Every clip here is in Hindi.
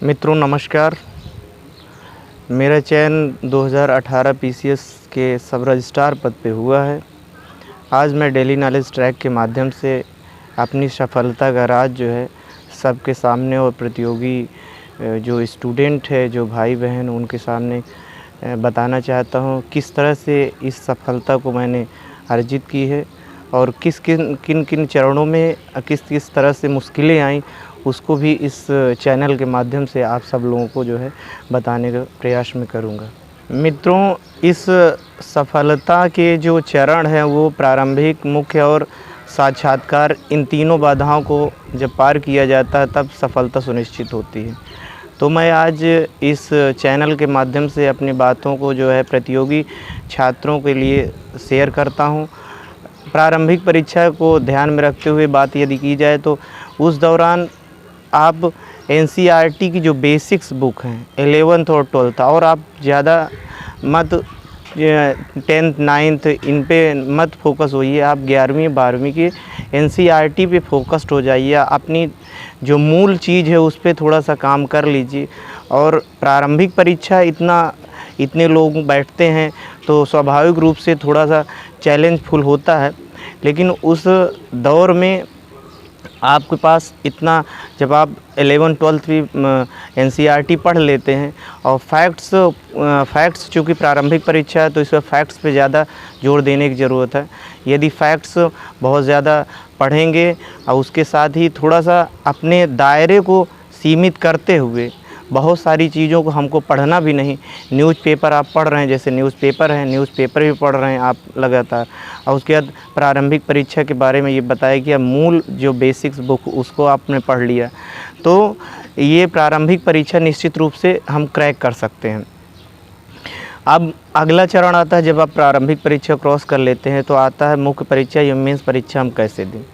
मित्रों नमस्कार। मेरा चयन 2018 पीसीएस के सब रजिस्ट्रार पद पे हुआ है। आज मैं डेली नॉलेज ट्रैक के माध्यम से अपनी सफलता का राज जो है सबके सामने और प्रतियोगी जो स्टूडेंट है, जो भाई बहन, उनके सामने बताना चाहता हूँ किस तरह से इस सफलता को मैंने अर्जित की है और किन किन चरणों में किस किस तरह से मुश्किलें आईं, उसको भी इस चैनल के माध्यम से आप सब लोगों को जो है बताने का प्रयास मैं करूँगा। मित्रों, इस सफलता के जो चरण हैं वो प्रारंभिक, मुख्य और साक्षात्कार, इन तीनों बाधाओं को जब पार किया जाता है तब सफलता सुनिश्चित होती है। तो मैं आज इस चैनल के माध्यम से अपनी बातों को जो है प्रतियोगी छात्रों के लिए शेयर करता हूँ। प्रारंभिक परीक्षा को ध्यान में रखते हुए बात यदि की जाए तो उस दौरान आप एनसीईआरटी की जो बेसिक्स बुक हैं 11th और 12th, और आप ज़्यादा मत 10th 9th इन पे मत फोकस होइए। आप 11वीं 12वीं की एनसीईआरटी पे फोकस्ड हो जाइए। अपनी जो मूल चीज़ है उस पर थोड़ा सा काम कर लीजिए। और प्रारंभिक परीक्षा इतने लोग बैठते हैं तो स्वाभाविक रूप से थोड़ा सा चैलेंजफुल होता है, लेकिन उस दौर में आपके पास इतना, जब आप 11th-12th भी एनसीईआरटी पढ़ लेते हैं और फैक्ट्स चूँकि प्रारंभिक परीक्षा है तो इसमें फैक्ट्स पे ज़्यादा जोर देने की ज़रूरत है। यदि फैक्ट्स बहुत ज़्यादा पढ़ेंगे और उसके साथ ही थोड़ा सा अपने दायरे को सीमित करते हुए, बहुत सारी चीज़ों को हमको पढ़ना भी नहीं। न्यूज़पेपर आप पढ़ रहे हैं, जैसे न्यूज़पेपर है, न्यूज़पेपर भी पढ़ रहे हैं आप लगातार, और उसके बाद प्रारंभिक परीक्षा के बारे में ये बताया कि मूल जो बेसिक्स बुक उसको आपने पढ़ लिया, तो ये प्रारंभिक परीक्षा निश्चित रूप से हम क्रैक कर सकते हैं। अब अगला चरण आता है, जब आप प्रारंभिक परीक्षा क्रॉस कर लेते हैं तो आता है मुख्य परीक्षा या मेंस परीक्षा हम कैसे दें।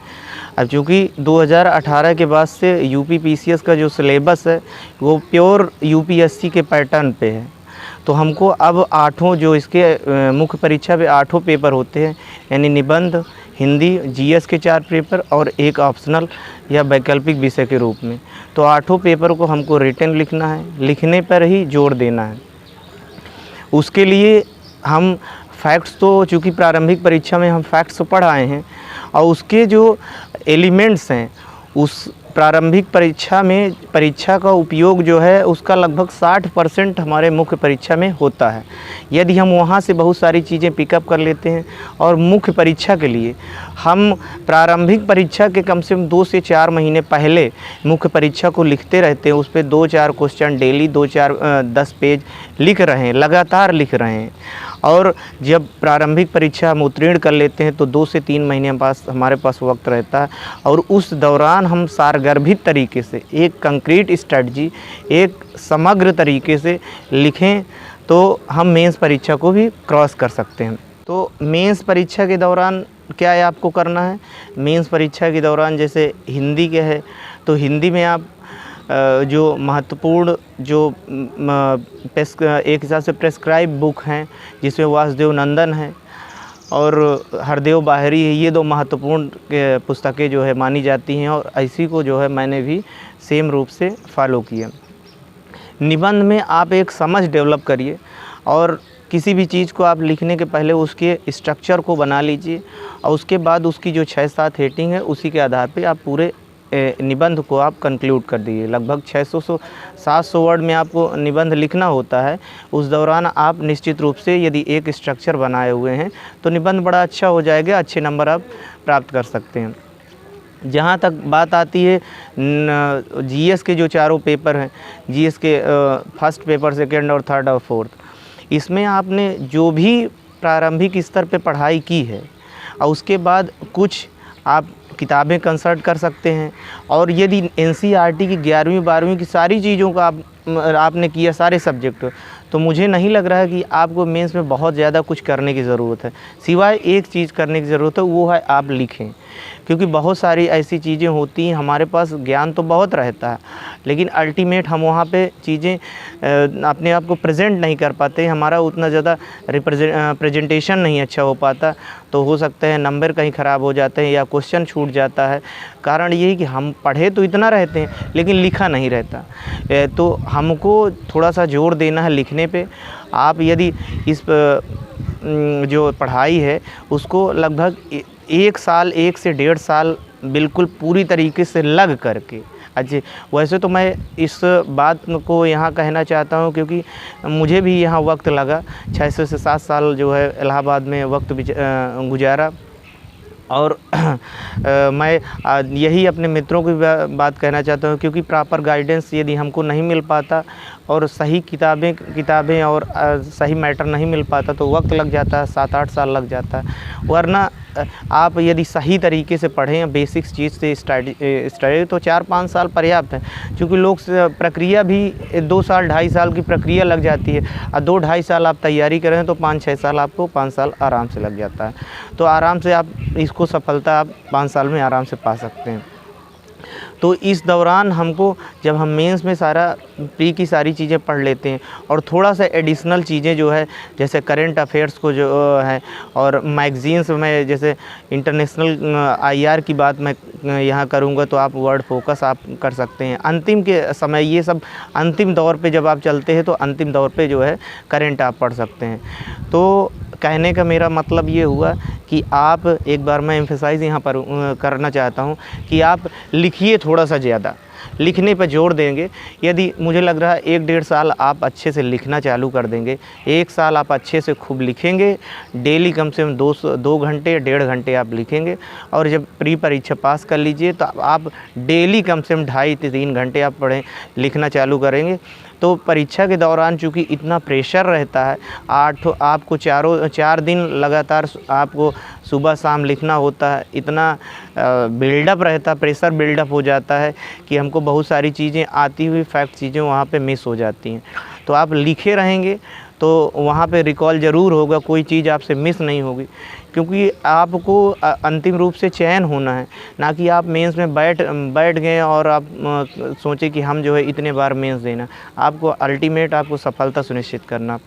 अब चूँकि 2018 के बाद से यूपी पीसीएस का जो सिलेबस है वो प्योर यूपीएससी के पैटर्न पे है, तो हमको अब 8 जो इसके मुख्य परीक्षा पे 8 पेपर होते हैं, यानी निबंध, हिंदी, जीएस के 4 पेपर और एक ऑप्शनल या वैकल्पिक विषय के रूप में। तो 8 पेपर को हमको रिटन लिखना है, लिखने पर ही जोर देना है। उसके लिए हम फैक्ट्स, तो चूँकि प्रारंभिक परीक्षा में हम फैक्ट्स पढ़ आए हैं और उसके जो एलिमेंट्स हैं उस प्रारंभिक परीक्षा का उपयोग जो है उसका लगभग 60% हमारे मुख्य परीक्षा में होता है। यदि हम वहाँ से बहुत सारी चीज़ें पिकअप कर लेते हैं और मुख्य परीक्षा के लिए हम प्रारंभिक परीक्षा के कम से कम 2 से 4 महीने पहले मुख्य परीक्षा को लिखते रहते हैं, उस पर 2-4 क्वेश्चन डेली 10 पेज लिख रहे हैं, लगातार लिख रहे हैं, और जब प्रारंभिक परीक्षा हम उत्तीर्ण कर लेते हैं तो 2 से 3 महीने हमारे पास वक्त रहता है, और उस दौरान हम सारगर्भित तरीके से एक कंक्रीट स्ट्रेटजी, एक समग्र तरीके से लिखें तो हम मेंस परीक्षा को भी क्रॉस कर सकते हैं। तो मेंस परीक्षा के दौरान क्या है आपको करना है। मेंस परीक्षा के दौरान जैसे हिंदी के है तो हिंदी में आप जो महत्वपूर्ण जो एक हिसाब से प्रेस्क्राइब बुक हैं, जिसमें वासुदेव नंदन है और हरदेव बाहरी है, ये 2 महत्वपूर्ण पुस्तकें जो है मानी जाती हैं, और इसी को जो है मैंने भी सेम रूप से फॉलो किया। निबंध में आप एक समझ डेवलप करिए और किसी भी चीज़ को आप लिखने के पहले उसके स्ट्रक्चर को बना लीजिए, और उसके बाद उसकी जो 6-7 हेडिंग है उसी के आधार पे आप पूरे निबंध को आप कंक्लूड कर दीजिए। लगभग 600-700 वर्ड में आपको निबंध लिखना होता है। उस दौरान आप निश्चित रूप से यदि एक स्ट्रक्चर बनाए हुए हैं तो निबंध बड़ा अच्छा हो जाएगा, अच्छे नंबर आप प्राप्त कर सकते हैं। जहाँ तक बात आती है जीएस के जो 4 पेपर हैं, जीएस के फर्स्ट पेपर, सेकेंड और थर्ड और फोर्थ, इसमें आपने जो भी प्रारंभिक स्तर पे पढ़ाई की है और उसके बाद कुछ आप किताबें कंसल्ट कर सकते हैं, और यदि एनसीईआरटी की 11वीं 12वीं की सारी चीज़ों का आपने किया, सारे सब्जेक्ट, तो मुझे नहीं लग रहा है कि आपको मेंस में बहुत ज़्यादा कुछ करने की ज़रूरत है। सिवाय एक चीज़ करने की ज़रूरत है, वो है आप लिखें। क्योंकि बहुत सारी ऐसी चीज़ें होती हैं, हमारे पास ज्ञान तो बहुत रहता है लेकिन अल्टीमेट हम वहाँ पे चीज़ें अपने आप को प्रेजेंट नहीं कर पाते, हमारा उतना ज़्यादा प्रेजेंटेशन नहीं अच्छा हो पाता, तो हो सकता है नंबर कहीं ख़राब हो जाते हैं या क्वेश्चन छूट जाता है। कारण ये है कि हम पढ़े तो इतना रहते हैं लेकिन लिखा नहीं रहता। तो हमको थोड़ा सा जोर देना है लिखने पे। आप यदि इस जो पढ़ाई है उसको लगभग 1 साल 1 से 1.5 साल बिल्कुल पूरी तरीके से लग करके। अच्छा, वैसे तो मैं इस बात को यहाँ कहना चाहता हूँ क्योंकि मुझे भी यहाँ वक्त लगा, 6 से 7 साल जो है इलाहाबाद में वक्त गुजारा। और मैं यही अपने मित्रों की बात कहना चाहता हूँ, क्योंकि प्रॉपर गाइडेंस यदि हमको नहीं मिल पाता और सही किताबें और सही मैटर नहीं मिल पाता तो वक्त लग जाता है, 7-8 साल लग जाता है। वरना आप यदि सही तरीके से पढ़ें बेसिक्स चीज़ से स्टडी तो 4-5 साल पर्याप्त है, क्योंकि लोग प्रक्रिया भी 2 साल 2.5 साल की प्रक्रिया लग जाती है और 2-2.5 साल आप तैयारी करें तो 5-6 साल आपको 5 साल आराम से लग जाता है। तो आराम से आप इसको सफलता आप 5 साल में आराम से पा सकते हैं। तो इस दौरान हमको जब हम मेंस में सारा प्री की सारी चीज़ें पढ़ लेते हैं और थोड़ा सा एडिशनल चीज़ें जो है जैसे करंट अफेयर्स को जो है और मैगज़ीन्स में जैसे इंटरनेशनल आईआर की बात मैं यहाँ करूँगा तो आप वर्ड फोकस आप कर सकते हैं। अंतिम के समय ये सब अंतिम दौर पे जब आप चलते हैं तो अंतिम दौर पे जो है करंट आप पढ़ सकते हैं। तो कहने का मेरा मतलब ये हुआ कि आप एक बार मैं एम्फसाइज़ यहाँ पर करना चाहता हूँ कि आप लिखिए, थोड़ा सा ज़्यादा लिखने पर जोर देंगे। यदि मुझे लग रहा है 1-1.5 साल आप अच्छे से लिखना चालू कर देंगे, 1 साल आप अच्छे से खूब लिखेंगे, डेली कम से कम 2 घंटे 1.5 घंटे आप लिखेंगे और जब प्री परीक्षा पास कर लीजिए तो आप डेली कम से कम 2.5 से 3 घंटे आप लिखना चालू करेंगे। तो परीक्षा के दौरान चूँकि इतना प्रेशर रहता है, आपको 4 दिन लगातार आपको सुबह शाम लिखना होता है, इतना बिल्डअप रहता, प्रेशर बिल्डअप हो जाता है कि हमको बहुत सारी चीज़ें आती हुई फैक्ट चीज़ें वहाँ पे मिस हो जाती हैं। तो आप लिखे रहेंगे तो वहाँ पे रिकॉल ज़रूर होगा, कोई चीज़ आपसे मिस नहीं होगी, क्योंकि आपको अंतिम रूप से चयन होना है, ना कि आप मेंस में बैठ गए और आप सोचें कि हम जो है इतने बार मेंस देना। आपको अल्टीमेट आपको सफलता सुनिश्चित करना।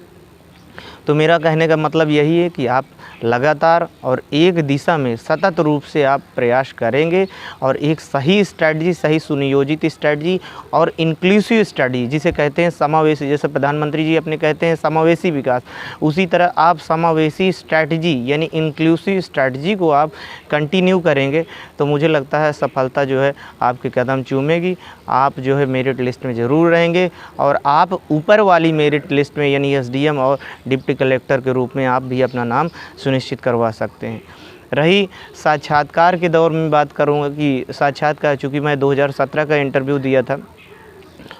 तो मेरा कहने का मतलब यही है कि आप लगातार और एक दिशा में सतत रूप से आप प्रयास करेंगे और एक सही स्ट्रैटेजी, सही सुनियोजित स्ट्रैटेजी और इंक्लूसिव स्टडी जिसे कहते हैं समावेशी, जैसे प्रधानमंत्री जी अपने कहते हैं समावेशी विकास, उसी तरह आप समावेशी स्ट्रैटेजी यानी इंक्लूसिव स्ट्रैटेजी को आप कंटिन्यू करेंगे तो मुझे लगता है सफलता जो है आपके कदम चूमेगी। आप जो है मेरिट लिस्ट में ज़रूर रहेंगे और आप ऊपर वाली मेरिट लिस्ट में यानी एसडीएम और डिप्टी कलेक्टर के रूप में आप भी अपना नाम सुनिश्चित करवा सकते हैं। रही साक्षात्कार के दौर में बात करूँगा कि साक्षात्कार, चूँकि मैं 2017 का इंटरव्यू दिया था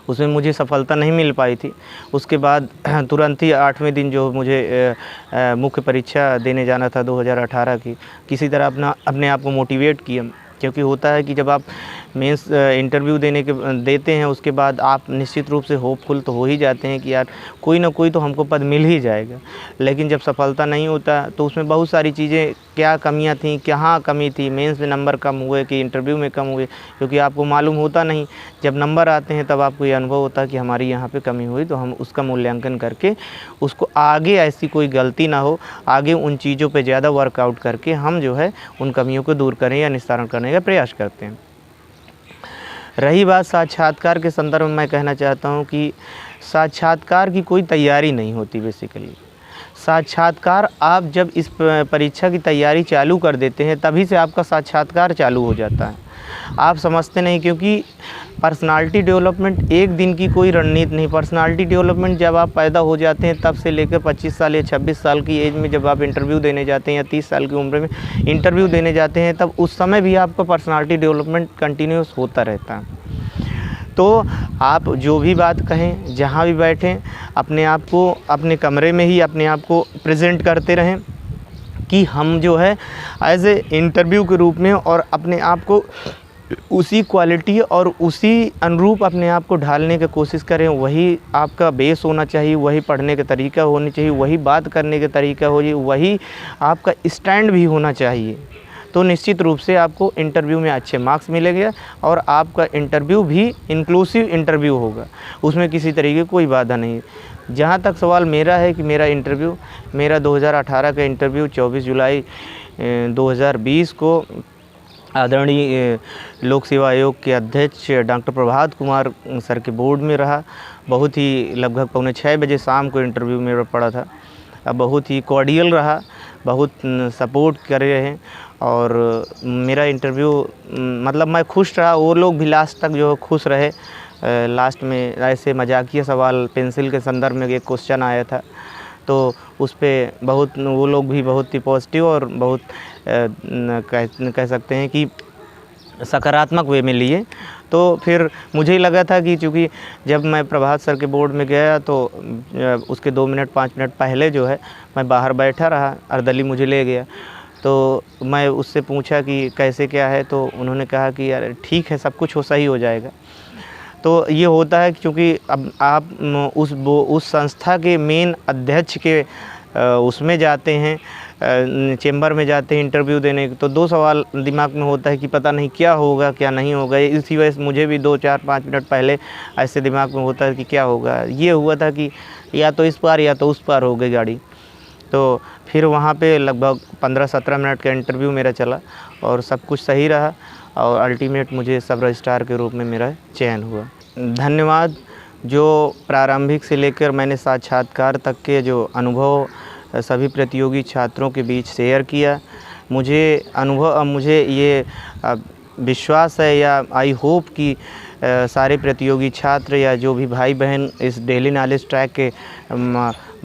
उसमें मुझे सफलता नहीं मिल पाई थी। उसके बाद तुरंत ही 8वें दिन जो मुझे मुख्य परीक्षा देने जाना था 2018 की, किसी तरह अपने आप को मोटिवेट किया, क्योंकि होता है कि जब आप मेंस इंटरव्यू देते हैं उसके बाद आप निश्चित रूप से होपफुल तो हो ही जाते हैं कि यार कोई ना कोई तो हमको पद मिल ही जाएगा। लेकिन जब सफलता नहीं होता तो उसमें बहुत सारी चीज़ें, क्या कमियां थी, कहाँ कमी थी, मेंस में नंबर कम हुए कि इंटरव्यू में कम हुए, क्योंकि आपको मालूम होता नहीं। जब नंबर आते हैं तब आपको ये अनुभव होता है कि हमारी यहाँ पर कमी हुई, तो हम उसका मूल्यांकन करके उसको आगे ऐसी कोई गलती ना हो, आगे उन चीज़ों पर ज़्यादा वर्कआउट करके हम जो है उन कमियों को दूर करें या निस्तारण करने का प्रयास करते हैं। रही बात साक्षात्कार के संदर्भ में, मैं कहना चाहता हूँ कि साक्षात्कार की कोई तैयारी नहीं होती। बेसिकली साक्षात्कार आप जब इस परीक्षा की तैयारी चालू कर देते हैं तभी से आपका साक्षात्कार चालू हो जाता है। आप समझते नहीं, क्योंकि पर्सनालिटी डेवलपमेंट एक दिन की कोई रणनीति नहीं। पर्सनालिटी डेवलपमेंट जब आप पैदा हो जाते हैं तब से लेकर 25 साल या 26 साल की एज में जब आप इंटरव्यू देने जाते हैं या 30 साल की उम्र में इंटरव्यू देने जाते हैं, तब उस समय भी आपका पर्सनालिटी डेवलपमेंट कंटिन्यूस होता रहता है। तो आप जो भी बात कहें, जहाँ भी बैठें, अपने आप को अपने कमरे में ही अपने आप को प्रेजेंट करते रहें कि हम जो है एज ए इंटरव्यू के रूप में, और अपने आप को उसी क्वालिटी और उसी अनुरूप अपने आप को ढालने की कोशिश करें। वही आपका बेस होना चाहिए, वही पढ़ने का तरीका होनी चाहिए, वही बात करने का तरीका हो, वही आपका स्टैंड भी होना चाहिए। तो निश्चित रूप से आपको इंटरव्यू में अच्छे मार्क्स मिलेंगे और आपका इंटरव्यू भी इंक्लूसिव इंटरव्यू होगा, उसमें किसी तरीके की कोई बाधा नहीं है। जहाँ तक सवाल मेरा है कि मेरा 2018 का इंटरव्यू 24 जुलाई 2020 को आदरणीय लोक सेवा आयोग के अध्यक्ष डॉक्टर प्रभात कुमार सर के बोर्ड में रहा। बहुत ही लगभग 5:45 बजे शाम को इंटरव्यू मेरा पड़ा था। बहुत ही कॉर्डियल रहा, बहुत सपोर्ट कर रहे हैं और मेरा इंटरव्यू मतलब मैं खुश रहा, वो लोग भी लास्ट तक जो खुश रहे। लास्ट में ऐसे मजाकिया सवाल पेंसिल के संदर्भ में एक क्वेश्चन आया था, तो उस पे बहुत वो लोग भी बहुत ही पॉजिटिव और बहुत कह सकते हैं कि सकारात्मक वे में लिए। तो फिर मुझे ही लगा था कि चूँकि जब मैं प्रभात सर के बोर्ड में गया तो उसके 2 मिनट 5 मिनट पहले जो है मैं बाहर बैठा रहा, अर्दली मुझे ले गया। तो मैं उससे पूछा कि कैसे क्या है, तो उन्होंने कहा कि यार ठीक है, सब कुछ सही हो जाएगा। तो ये होता है क्योंकि अब आप उस संस्था के मेन अध्यक्ष के उसमें जाते हैं, चेंबर में जाते हैं इंटरव्यू देने, तो 2 सवाल दिमाग में होता है कि पता नहीं क्या होगा क्या नहीं होगा। इसी वजह से मुझे भी 2 4 5 मिनट पहले ऐसे दिमाग में होता है कि क्या होगा। ये हुआ था कि या तो इस पार या तो उस पार हो गई गाड़ी। तो फिर वहाँ पे लगभग 15-17 मिनट का इंटरव्यू मेरा चला और सब कुछ सही रहा और अल्टीमेट मुझे सब रजिस्ट्रार के रूप में मेरा चयन हुआ। धन्यवाद। जो प्रारंभिक से लेकर मैंने साक्षात्कार तक के जो अनुभव सभी प्रतियोगी छात्रों के बीच शेयर किया, मुझे ये विश्वास है या आई होप कि सारे प्रतियोगी छात्र या जो भी भाई बहन इस डेली नॉलेज ट्रैक के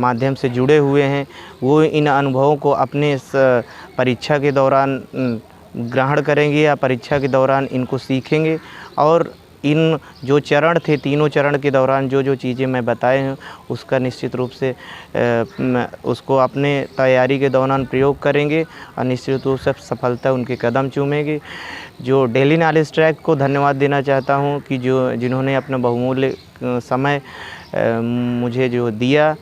माध्यम से जुड़े हुए हैं, वो इन अनुभवों को अपने परीक्षा के दौरान ग्रहण करेंगे या परीक्षा के दौरान इनको सीखेंगे और इन जो चरण थे, तीनों चरण के दौरान जो चीज़ें मैं बताए हैं उसका निश्चित रूप से उसको अपने तैयारी के दौरान प्रयोग करेंगे और निश्चित रूप से सफलता उनके कदम चूमेगी। जो डेली नॉलेज ट्रैक को धन्यवाद देना चाहता हूं कि जिन्होंने अपना बहुमूल्य समय मुझे जो दिया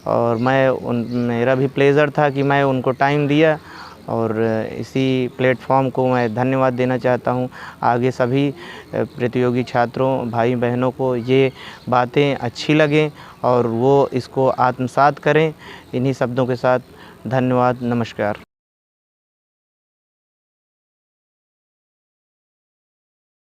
और मेरा भी प्लेज़र था कि मैं उनको टाइम दिया और इसी प्लेटफॉर्म को मैं धन्यवाद देना चाहता हूं। आगे सभी प्रतियोगी छात्रों भाई बहनों को ये बातें अच्छी लगें और वो इसको आत्मसात करें। इन्हीं शब्दों के साथ धन्यवाद, नमस्कार।